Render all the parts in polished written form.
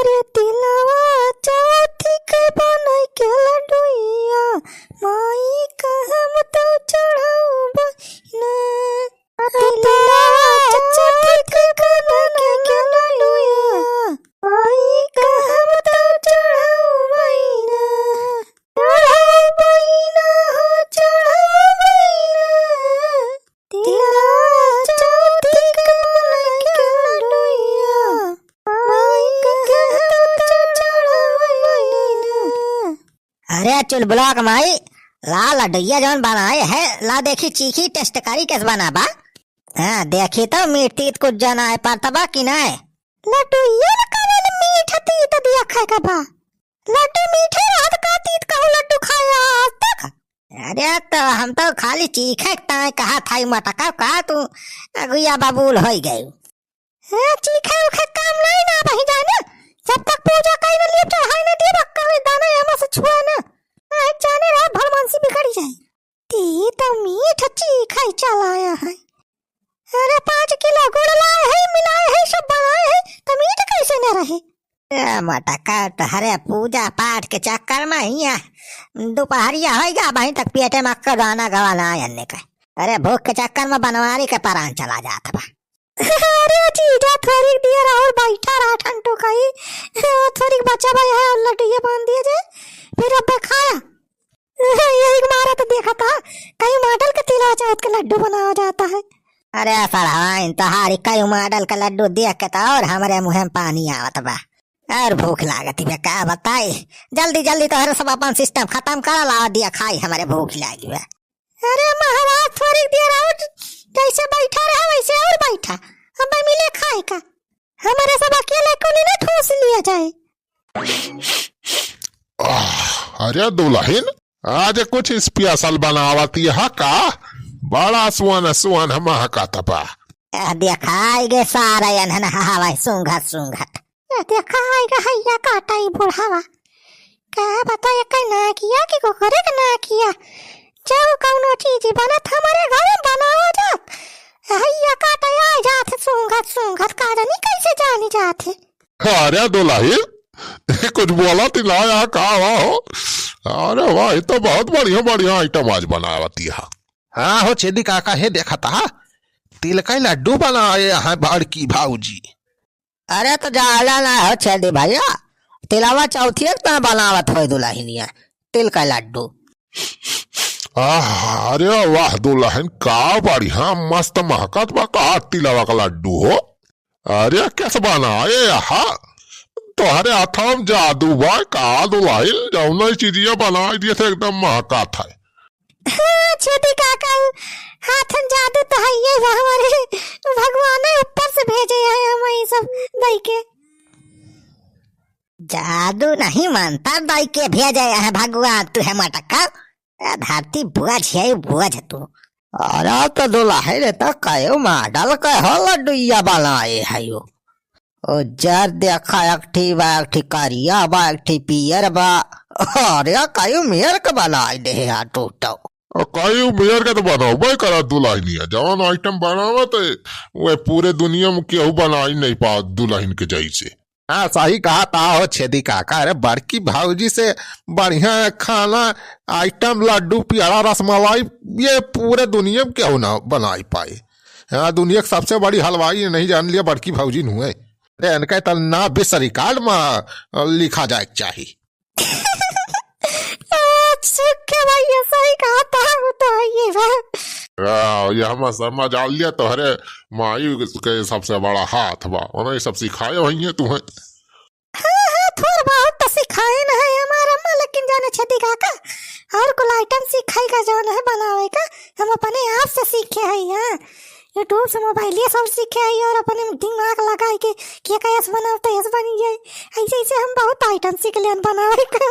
अरे तिलवा चौथी के बनई के लड्डूया माई कहम तो चढ़ाऊ बहिना। तिलवा चौथी के बनई के लड्डूया माई कहम तो चढ़ाऊ बहिना। चढ़ाऊ बहिना हो चढ़ाऊ बहिना। तिलवा चौथी के बनई के लड्डूया अरे चुलबुला कमाई ला लड्डुया जौन बनाए है ला देखी चीखी टेस्ट करी कैसे बना बा। हाँ देखी तो मीठी कुछ जना है पाता बा कि ना है लड्डुया न कवन मीठ तीत दिया खाए का बा। लड्डू मीठे रात का तीत का लड्डू खाया आज तक। अरे तो हम तो खाली चीखे ताए कहा था मटका का तू अगुया बाबूल हो गई। चीखे उखे काम नहीं ना बही जाने जब तक पूजा कई न लिए चढ़ाई न दिए बक्का में दाना यमा से छुआ ना आज जाने रहा भलमानसी बिगड़ जाए। ती तो मीठ चीखा चलाया है। अरे 5 किलो गुड़ लाए है मिलाए है सब बनाए है तो मीठ कैसे न रहे। मटका हरे पूजा पाठ के चक्कर में ही दोपहरिया होगा वहीं तक पेटे में दाना गवाना अन्य का। अरे भूख के चक्कर में बनवारी के परान चला जाता बा। अरे जीजा थोड़ी देर और बैठा रहा ठंडो का ही थोड़ी बच्चा भाई है लड्डू बांध दिए जे फिर अब खाया। यही मारा तो देखा था कई मॉडल के तिला चावत के लड्डू बनाया जाता है। अरे फरहान तहारी कई मॉडल का लड्डू देख के तो और हमारे मुंह में पानी आवत बा और भूख लागती बे का बताई। जल्दी जल्दी तो हर सब अपन सिस्टम खत्म कर ला दिया खाई हमारे भूख लगी बे। अरे महाराज थोड़ी देर और जैसे बैठा रहा वैसे और बैठा अब मिले खाए का हमारे सब अकेले को नहीं ठूस लिया जाए। अरे दुल्हन आज कुछ स्पेशल बनावती है का बड़ा सुवन सुवन हम का तपा देखाएगे सारा यन हवा सुंघत सुंघत देखाएगा हैया काटा ही बुढ़ावा क्या बता ये कहीं ना किया कि को करे कि ना किया जब कौनो चीज बनत हमारे घर में बनावा जात हैया काटा आ जात सुंघत का जानी कैसे जानी जाते। अरे दुल्हन कुछ बोला तिलाया का हो। अरे वाह तो बहुत बढ़िया बढ़िया आइटम आज बनावती है। हाँ हो छेदी काका है देखा था तिल का लड्डू बनाए हैं बड़की भाऊजी। अरे तो जाला ना हो छेदी भैया तिलावा चौथी ना बनावत हो दुल्हनिया तिल का लड्डू। अरे वाह दुल्हन का बढ़िया मस्त महकत बा का तिलवा का लड्डू हो। अरे कैसे बनाए यहाँ तोहरे हाथम जादू बा का दुल्हन जौन चीजिया बनाई दिए थे एकदम महका था। छोटी काका हाथन जादू तो है ये हमारे भगवान ने ऊपर से भेजे हैं हमें सब दई के। जादू नहीं मानता दई के भेजे हैं भगवान तू है मटका धरती बुआ है बुआ तू। अरे तो दुल्हन तो कयो मॉडल का हो लड्डुया बनाए है यो जर देखा एक ठी करिया बा एक पियर बा। अरे कयो मेयर के बनाए दे यार टूटो कई मेयर के तो बनाओ करा दुल्हनिया जवान आइटम बनावत वे पूरे दुनिया में केहू बनाई नहीं पा दुल्हन के जैसे। हाँ सही कहा था हो छेदी काका। अरे बड़की भाऊजी से बढ़िया खाना आइटम लड्डू प्यारा रसमलाई ये पूरे दुनिया में क्यों ना बनाई पाए। हाँ दुनिया की सबसे बड़ी हलवाई नहीं जान लिया बड़की भाऊजी हुए। अरे इनका तो ना विश्व रिकॉर्ड में लिखा जाए चाहिए। सही कहा था तो ये हम समझ आ लिया तोहरे माई के सबसे बड़ा हाथ बा उन्हें सब सिखाए वही है तुम्हें। हाँ थोड़ा बहुत तो सिखाए ना है हमारा माँ लेकिन जाने छेदी काका और कुल आइटम सिखाएगा जो है बनावे का हम अपने आप से सीखे हैं यहाँ यूट्यूब से मोबाइल ये सब सीखे हैं और अपने दिमाग लगाए के क्या कैसे बनाते ऐसे बनी जाए ऐसे ऐसे हम बहुत आइटम सीख लिया बनावे का।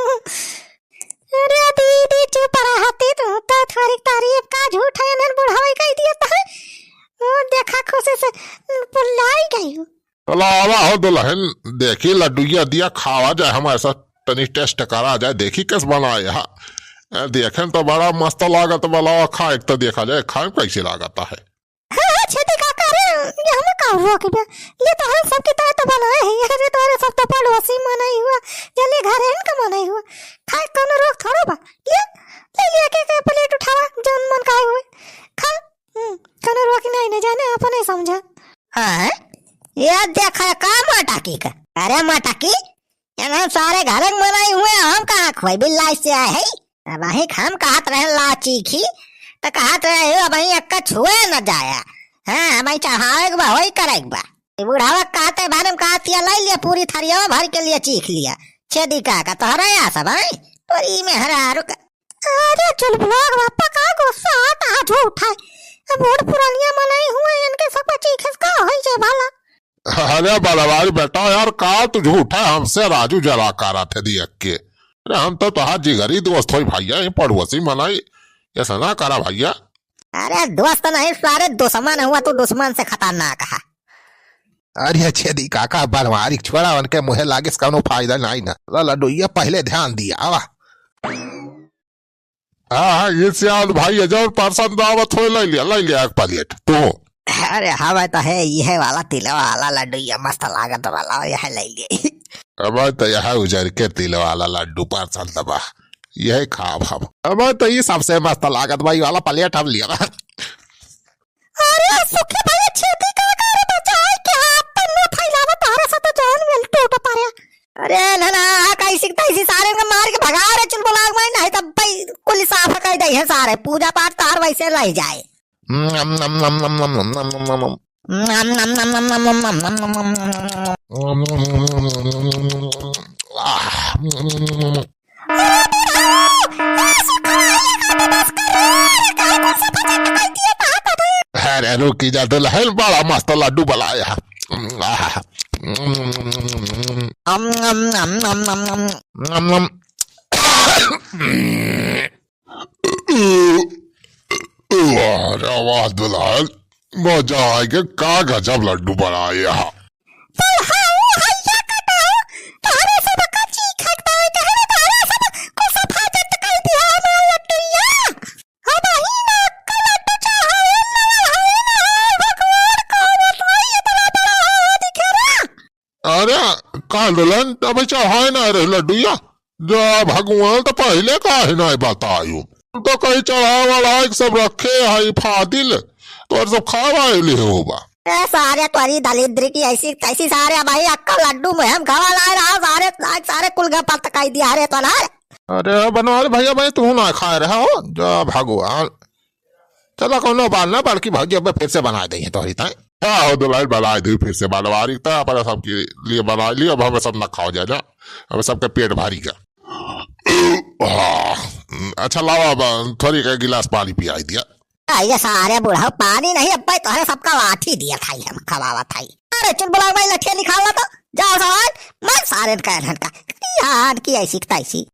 अरे दीदी चुप रहती तो थोड़ी तारीफ का झूठ है न बुढ़ावे कह दिया था और देखा खुशी से बुलाई गई। अलावा हो दुल्हन देखी लड्डुया दिया खावा जाए हमारे साथ तनी टेस्ट करा जाए देखी कैसे बनाए यहाँ देखें तो बड़ा मस्त लागत वाला खाए तो देखा जाए खाए कैसे लागता है। हाँ छेदी काका रे ये हमें का हुआ कि ये तो हम सबके तय तो बनाए हैं ये तोरे सब तो पड़ोसी मनाई हुआ जल्दी घर है इनका मनाई हुआ खाए कौन रोक थोड़ा बा ले ले के प्लेट उठावा जन मन का हुए खा कौन रोक नहीं न जाने अपने समझा। हां ये देखा का मटाकी का अरे मटाकी हम सारे घर मनाई हुए हम कहां खोई बिल्ला से आए है वही हम कहत रहे ला चीखी तो कहत रहे अब अक्का छुए न जाया हाँ भाई चढ़ावे के बा वही करे के बा बुढ़ावा कहते भानम कहतिया ले लिया पूरी थरिया भर के लिए चीख लिया छेदी काका तोहरा या सब है तोरी में हरा रुक अरे चल ब्लॉग बापा का गुस्सा आता झूठा अब बड़ पुरानिया मनाई हुए इनके सब चीखस का होई जे भला। अरे बलवारी बेटा यार का तू झूठा हमसे राजू जरा करा थे दी अक्के अरे हम तो तोहार जिगरी दोस्त होई भैया पड़ोसी मनाई ऐसा ना करा भैया। अरे दोस्त नहीं सारे दुश्मन हुआ तो दुश्मन से खतरनाक है। अरे छेदी काका बनवारी छोड़ा उनके मुहे लागे कौनो फायदा नहीं ना लड्डूया पहले ध्यान दिया वा। हाँ ये सियाल भाई जब परसंद दावत हो ले लिया एक प्लेट तो। अरे हाँ तो है ये वाला तिलवा वाला लड्डू ये मस्त लागत वाला यह ले लिए। अब तो यह उजर के तिल वाला लड्डू परसंद दबा यह खाब हम अब तो ये सबसे मस्त लागत भाई वाला प्लेट हम लिया। अरे सुखे भाई छेदी काका रे बचाए के हाथ पे न फैलावा तारा सा तो जान मिल टूट पारे। अरे ना कैसी तैसी सारे को मार के भगा रे चुल बुलाग में नहीं तब भाई कुल साफ कर दे है सारे पूजा पाठ तार वैसे रह जाए। नम नम नम नम नम नम नम नम नम अरे रुकी जा दुल्हन बड़ा मस्त लड्डू बनाया। वाह दुल्हन मजा आएगा का गजब लड्डू बनाया। अरे का दुल्हन अभी चढ़ाए ना रे लड्डूया जो भगवान तो पहले का है ना बतायू तो कहीं चढ़ा वाला सब रखे है फादिल तो सब खावा ले होगा। सारे तुम्हारी दलिद्र की ऐसी तैसी सारे भाई अक्का लड्डू में हम खवा लाए रहा सारे सारे कुल का पटकाई दिया रे तो ना। अरे बनवारी भैया भाई तू ना खा रहा हो जो भगवान चलो कौनो बाल ना बल्कि भाग्य फिर से बना देंगे तोहरी ताई। हाँ हो दुल्हन बना दी फिर से बनवारी था अपने सबके लिए बना लिया अब हमें सब ना खाओ जाए ना हमें सबके पेट भारी का। अच्छा लाओ अब थोड़ी का गिलास पानी पियाई दिया। ये सारे बुढ़ा पानी नहीं अब तोहरे सबका लाठी दिया था हम खवावा था। अरे चुल बुला भाई लठिया निकाल तो जाओ सवाल मैं सारे का यार की ऐसी तैसी